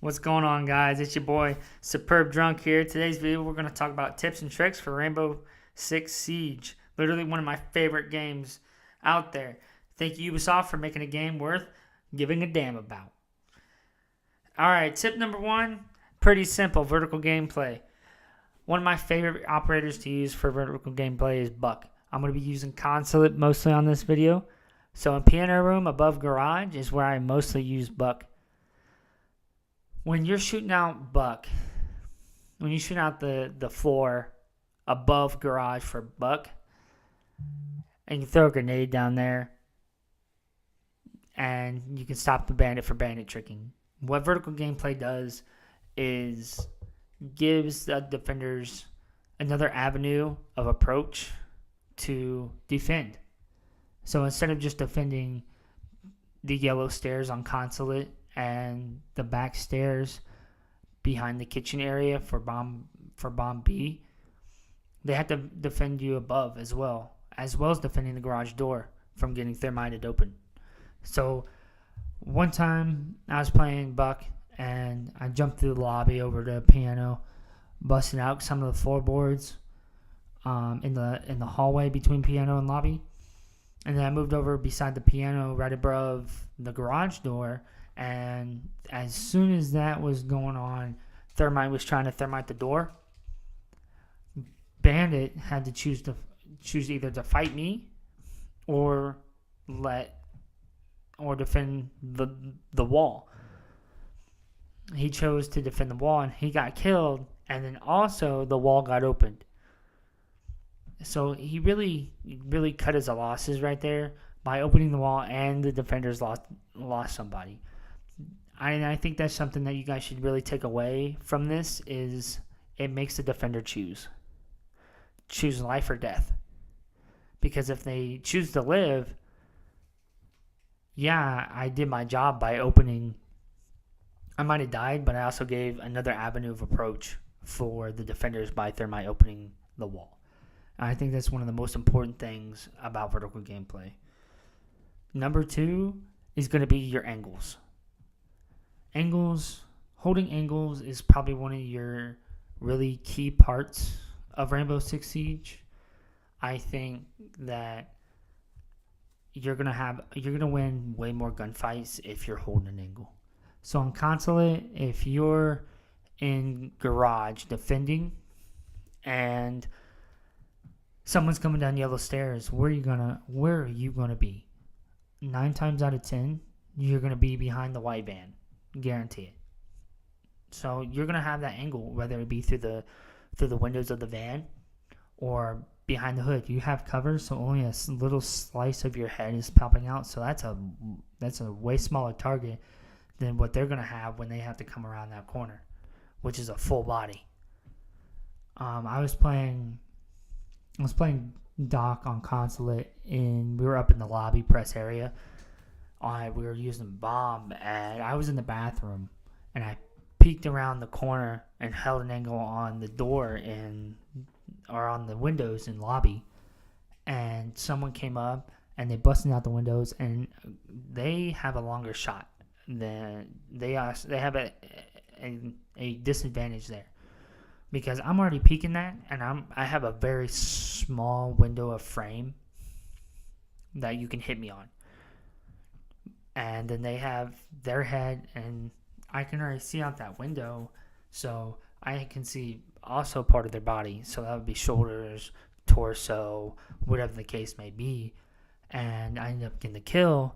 What's going on, guys? It's your boy Superb Drunk here. Today's video we're going to talk about tips and tricks for Rainbow Six Siege. Literally one of my favorite games out there. Thank you, Ubisoft, for making a game worth giving a damn about. Alright, tip number one, pretty simple, vertical gameplay. One of my favorite operators to use for vertical gameplay is Buck. I'm going to be using Consulate mostly on this video. So in piano room above garage is where I mostly use Buck. When you're shooting out Buck, when you shoot out the floor above garage for Buck, and you throw a grenade down there, and you can stop the bandit for bandit tricking. What vertical gameplay does is gives the defenders another avenue of approach to defend. So instead of just defending the yellow stairs on Consulate and the back stairs behind the kitchen area for bomb B, they have to defend you above as well as defending the garage door from getting thermited open. So one time I was playing Buck and I jumped through the lobby over to piano, busting out some of the floorboards in the hallway between piano and lobby. And then I moved over beside the piano right above the garage door. And as soon as that was going on, Thermite was trying to thermite the door. Bandit had to choose either to fight me or defend the wall. He chose to defend the wall and he got killed, and then also the wall got opened. So he really cut his losses right there by opening the wall, and the defenders lost somebody. I think that's something that you guys should really take away from this, is it makes the defender choose life or death. Because if they choose to live, yeah, I did my job by opening. I might have died, but I also gave another avenue of approach for the defenders by thermite opening the wall. And I think that's one of the most important things about vertical gameplay. Number two is going to be your angles. Holding angles is probably one of your really key parts of Rainbow Six Siege. I think that you're gonna win way more gunfights if you're holding an angle. So on Consulate, if you're in garage defending and someone's coming down yellow stairs, where are you gonna be? 9 times out of 10, you're gonna be behind the white van. Guarantee it. So you're gonna have that angle, whether it be through the windows of the van or behind the hood. You have cover, so only a little slice of your head is popping out. So that's a way smaller target than what they're gonna have when they have to come around that corner, which is a full body. I was playing Doc on Consulate, and we were up in the lobby press area. We were using bomb, and I was in the bathroom, and I peeked around the corner and held an angle on the door or on the windows in lobby, and someone came up and they busted out the windows, and they have a longer shot than they have a disadvantage there, because I'm already peeking that, and I have a very small window of frame that you can hit me on. And then they have their head, and I can already see out that window, so I can see also part of their body. So that would be shoulders, torso, whatever the case may be. And I end up getting the kill,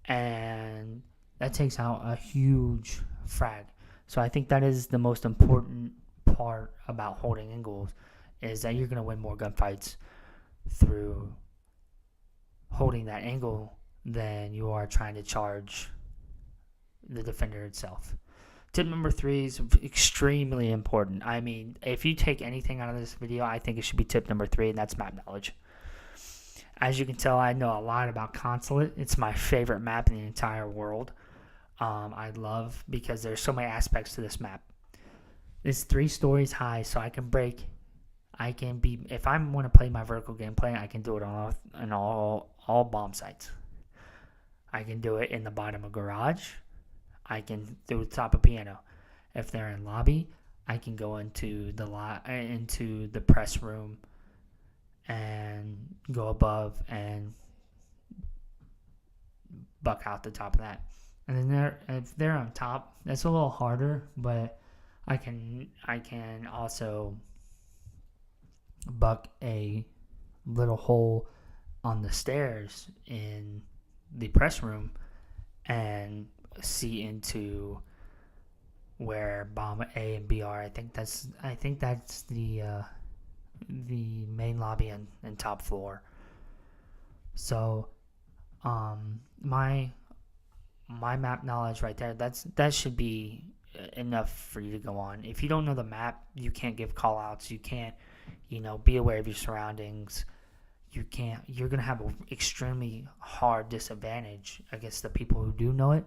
and that takes out a huge frag. So I think that is the most important part about holding angles, is that you're going to win more gunfights through holding that angle than you are trying to charge the defender itself. Tip number 3 is extremely important. I mean, if you take anything out of this video, I think it should be tip number 3, and that's map knowledge. As you can tell, I know a lot about Consulate. It's my favorite map in the entire world. I love, because there's so many aspects to this map. It's 3 stories high, so if I want to play my vertical gameplay, I can do it on all bomb sites. I can do it in the bottom of garage. I can do the top of piano. if they're in lobby, I can go into the press room and go above and buck out the top of that. And then if they're on top, that's a little harder, but I can also buck a little hole on the stairs in the press room and see into where bomb A and B are. I think that's the main lobby and top floor. So my map knowledge right there, that should be enough for you to go on. If you don't know the map, you can't give call outs, you can't be aware of your surroundings. You're gonna have an extremely hard disadvantage against the people who do know it,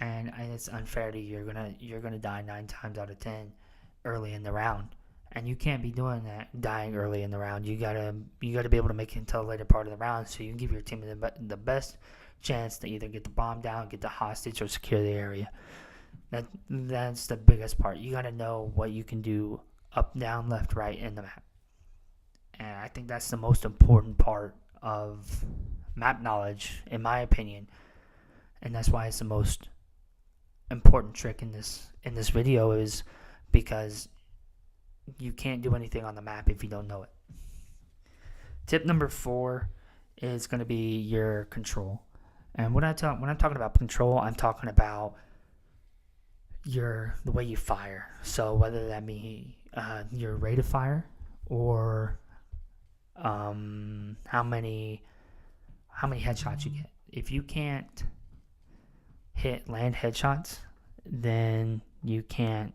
and it's unfair to you. You're gonna die 9 times out of 10 early in the round, and you can't be doing that, dying early in the round. You gotta be able to make it until the later part of the round, so you can give your team the best chance to either get the bomb down, get the hostage, or secure the area. That's the biggest part. You gotta know what you can do up, down, left, right in the map. And I think that's the most important part of map knowledge, in my opinion. And that's why it's the most important trick in this video, is because you can't do anything on the map if you don't know it. Tip number 4 is going to be your control. And when I'm talking about control, I'm talking about the way you fire. So whether that be your rate of fire, or how many headshots you get. If you can't land headshots, then you can't.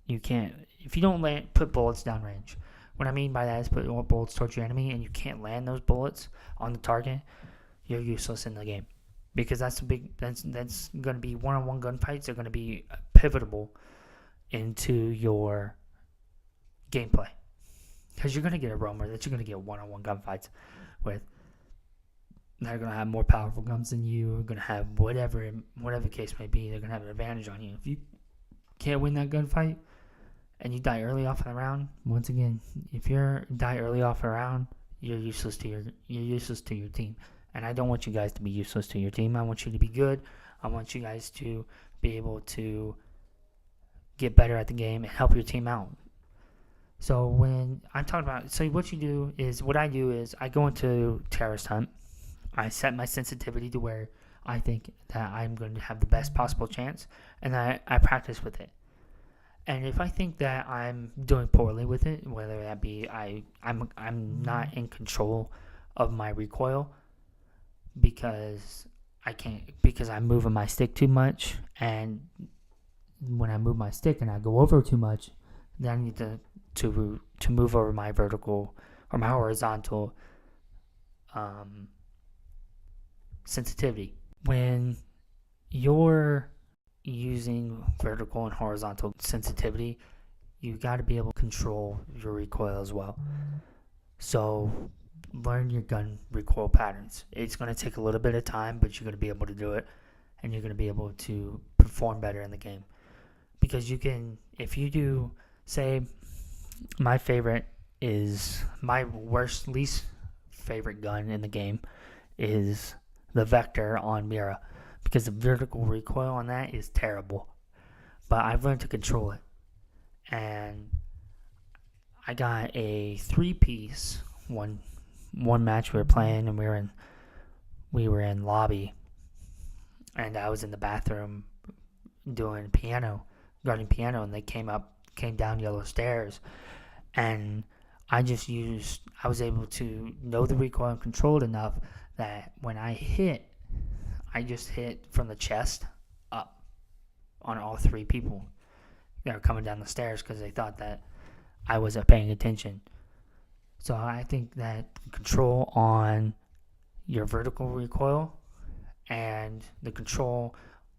If you don't put bullets downrange. What I mean by that is put bullets towards your enemy, and you can't land those bullets on the target, you're useless in the game, because that's going to be one-on-one gunfights. Are going to be pivotal into your gameplay, because you're going to get a roamer that you're going to get one-on-one gunfights with. They're going to have more powerful guns than you. Are going to have whatever the case may be. They're going to have an advantage on you. If you can't win that gunfight and you die early off in the round, once again, if you die early off in a round, you're useless to your team. And I don't want you guys to be useless to your team. I want you to be good. I want you guys to be able to get better at the game and help your team out. So when I'm talking about, what I do is I go into terrorist hunt. I set my sensitivity to where I think that I'm going to have the best possible chance, and I practice with it. And if I think that I'm doing poorly with it, whether that be I'm not in control of my recoil because I'm moving my stick too much, and when I move my stick and I go over too much, then I need to move over my vertical or my horizontal sensitivity. When you're using vertical and horizontal sensitivity, you got to be able to control your recoil as well. So learn your gun recoil patterns. It's going to take a little bit of time, but you're going to be able to do it, and you're going to be able to perform better in the game. Because if you do, say, my least favorite gun in the game is the Vector on Mira, because the vertical recoil on that is terrible. But I've learned to control it. And I got a 3-piece one match we were playing, and we were in lobby, and I was in the bathroom doing guarding piano, and they came down yellow stairs, and I was able to know the recoil and control it enough that when I just hit from the chest up on all 3 people that were coming down the stairs, because they thought that I wasn't paying attention. So I think that control on your vertical recoil and the control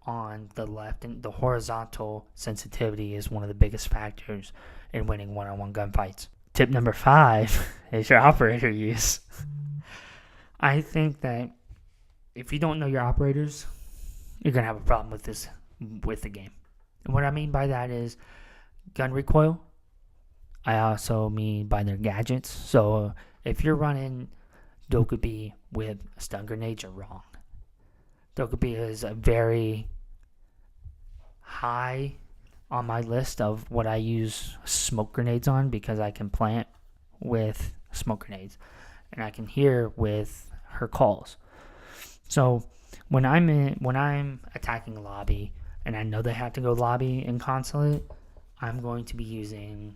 on the left and the horizontal sensitivity is one of the biggest factors in winning one-on-one gunfights. Tip number 5 is your operator use. I think that if you don't know your operators, you're going to have a problem with the game. And what I mean by that is gun recoil. I also mean by their gadgets. So if you're running Dokkaebi with stun grenades, you're wrong. Dokkaebi is a very high on my list of what I use smoke grenades on, because I can plant with smoke grenades and I can hear with her calls. So when I'm attacking a lobby and I know they have to go lobby and consulate, I'm going to be using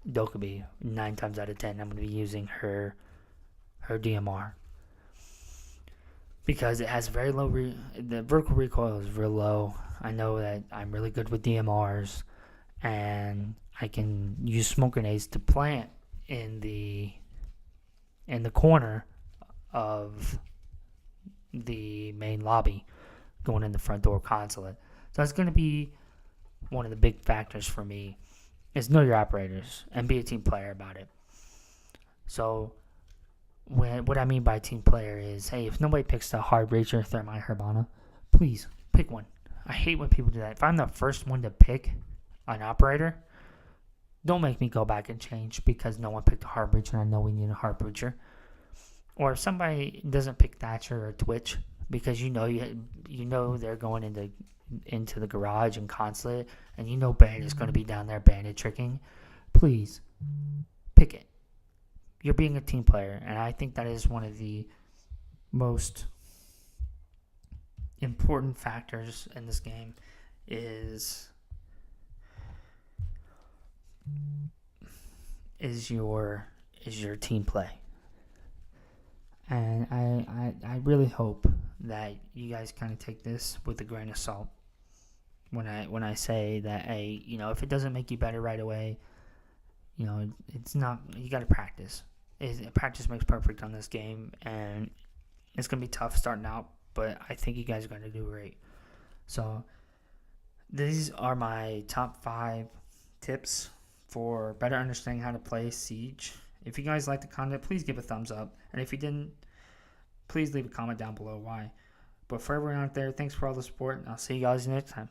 Dokkaebi 9 times out of 10. I'm going to be using her DMR because it has very low the vertical recoil is real low. I know that I'm really good with DMRs, and I can use smoke grenades to plant in the corner of the main lobby going in the front door consulate. So that's going to be one of the big factors for me, is know your operators and be a team player about it. So what I mean by team player is, hey, if nobody picks the hard breacher, Thermite, Hibana, please pick one. I hate when people do that. If I'm the first one to pick an operator, don't make me go back and change because no one picked a hard breacher and I know we need a hard breacher. Or if somebody doesn't pick Thatcher or Twitch because you know they're going into the garage and consulate, and you know Bandit is going to be down there bandit tricking, please pick it. You're being a team player, and I think that is one of the most important factors in this game is your team play. And I really hope that you guys kind of take this with a grain of salt when I say that, hey, if it doesn't make you better right away, it's not, you got to practice. Practice makes perfect on this game, and it's going to be tough starting out, but I think you guys are going to do great. So these are my top 5 tips for better understanding how to play Siege. If you guys like the content, please give a thumbs up. And if you didn't, please leave a comment down below why. But for everyone out there, thanks for all the support, and I'll see you guys next time.